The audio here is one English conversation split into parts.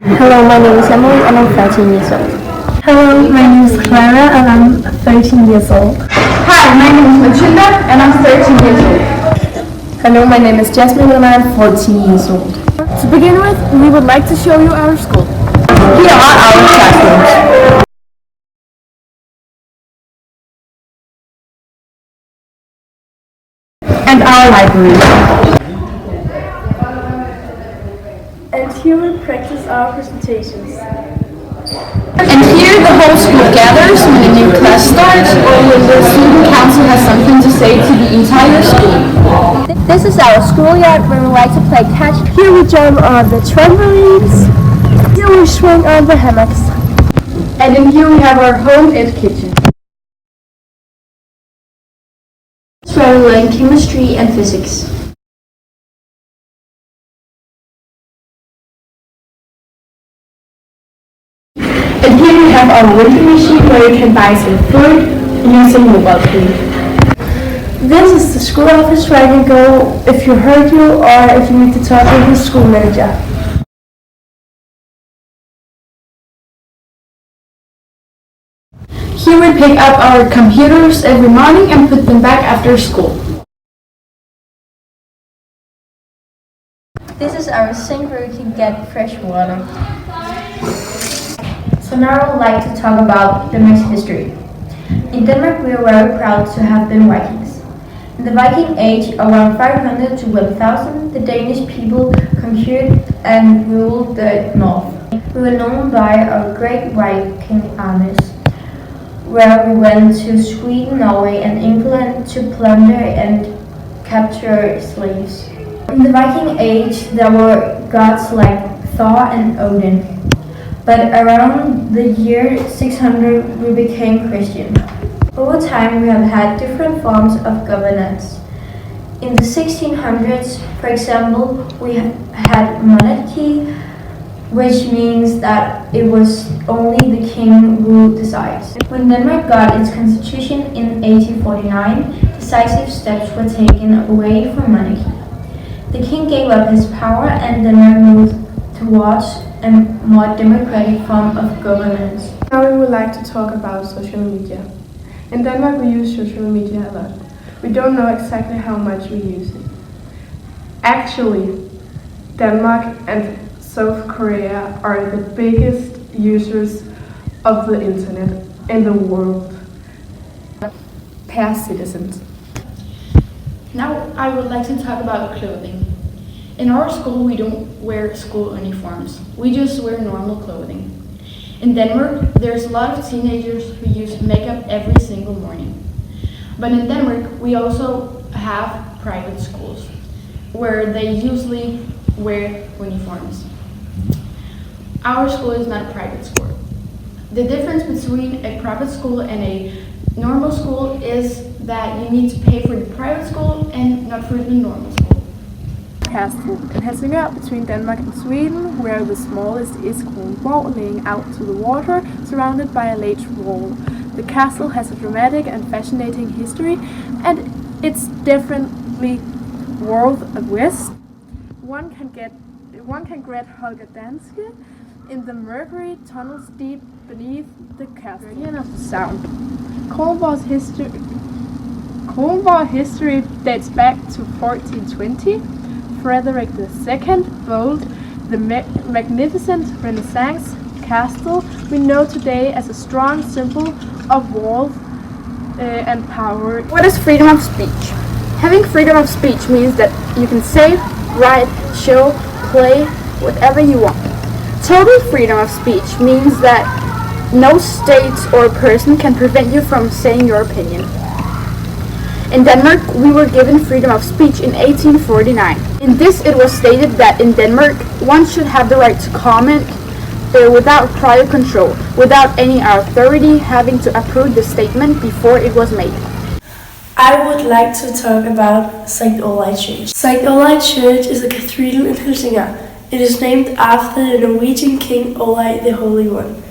Hello, my name is Emily and I'm 13 years old. Hello, my name is Clara and I'm 13 years old. Hi, my name is Matilda and I'm 13 years old. Hello, my name is Jasmine and I'm 14 years old. To begin with, we would like to show you our school. Here are our classrooms. And our library. And here we practice our presentations. And here the whole school gathers when a new class starts or when the student council has something to say to the entire school. This is our schoolyard where we like to play catch. Here we jump on the trampolines. Here we swing on the hammocks. And in here we have our home ed kitchen, Where we learn chemistry and physics. and here we have our vending machine where you can buy some food using mobile pay. This is the school office where you can go if you hurt you or if you need to talk with the school manager. Here we pick up our computers every morning and put them back after school. This is our sink where we can get fresh water. So now I would like to talk about Denmark's history. In Denmark, we are very proud to have been Vikings. In the Viking Age, around 500 to 1000, the Danish people conquered and ruled the north. We were known by our great Viking armies, where we went to Sweden, Norway, and England to plunder and capture slaves. In the Viking Age, there were gods like Thor and Odin. But around the year 600 we became Christian. Over time we have had different forms of governance. In the 1600s, for example, we had monarchy, which means that it was only the king who decides. When Denmark got its constitution in 1849, decisive steps were taken away from monarchy. The king gave up his power and Denmark moved towards a more democratic form of governance. Now we would like to talk about social media. In Denmark we use social media a lot. We don't know exactly how much we use it. Actually, Denmark and South Korea are the biggest users of the internet in the world per citizens. Now I would like to talk about clothing. In our school we don't wear school uniforms, we just wear normal clothing. In Denmark there's a lot of teenagers who use makeup every single morning. But in Denmark we also have private schools where they usually wear uniforms. Our school is not a private school. The difference between a private school and a normal school is that you need to pay for the private school and not for the normal school. Castle in Helsingør between Denmark and Sweden, where the smallest is Kronborg, laying out to the water, surrounded by a large wall. The castle has a dramatic and fascinating history, and it's definitely worth a visit. One can get Holger Danske in the Mercury tunnels deep beneath the castle. Of the sound. Kronborg's history dates back to 1420. Frederick II built the magnificent Renaissance castle we know today as a strong symbol of wealth and power. What is freedom of speech? Having freedom of speech means that you can say, write, show, play, whatever you want. Total freedom of speech means that no state or person can prevent you from saying your opinion. In Denmark, we were given freedom of speech in 1849. In this, it was stated that in Denmark, one should have the right to comment without prior control, without any authority having to approve the statement before it was made. I would like to talk about St. Olai Church. St. Olai Church is a cathedral in Helsingør. It is named after the Norwegian King Olai the Holy One.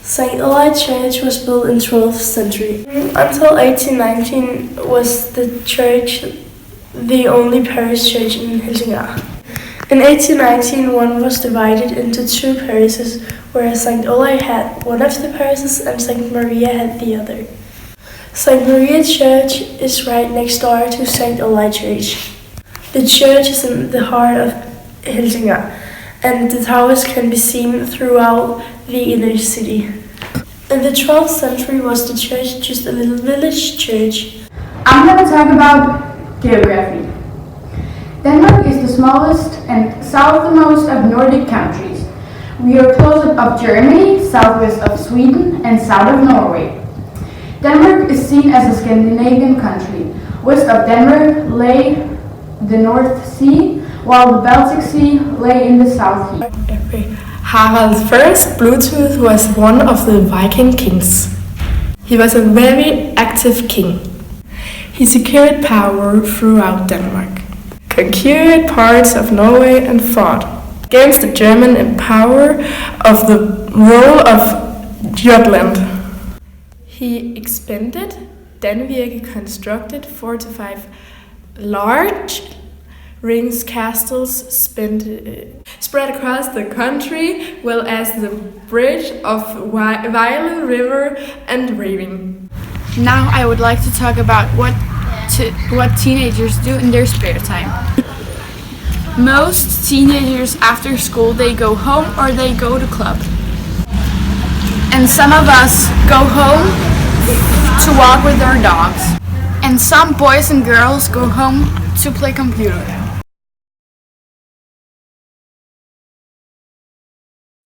St. Olai Church was built in 12th century. Until 1819 was the church the only parish church in Helsingør. In 1819, one was divided into two parishes, where St. Olaf had one of the parishes and St. Maria had the other. St. Maria Church is right next door to St. Olaf Church. The church is in the heart of Helsingør, and the towers can be seen throughout the inner city. In the 12th century was the church just a little village church. I'm going to talk about geography. Denmark is the smallest and southernmost of Nordic countries. We are close of Germany, southwest of Sweden, and south of Norway. Denmark is seen as a Scandinavian country. West of Denmark lay the North Sea, while the Baltic Sea lay in the South Sea. Harald's first Bluetooth was one of the Viking kings. He was a very active king. He secured power throughout Denmark, conquered parts of Norway and fought against the German empire of the role of Jutland. He expanded Dannevirke, constructed 45 large rings castles spread across the country, well as the bridge of Vejle River and Raving. Now I would like to talk about what teenagers do in their spare time. Most teenagers after school they go home or they go to club. And some of us go home to walk with our dogs. And some boys and girls go home to play computer.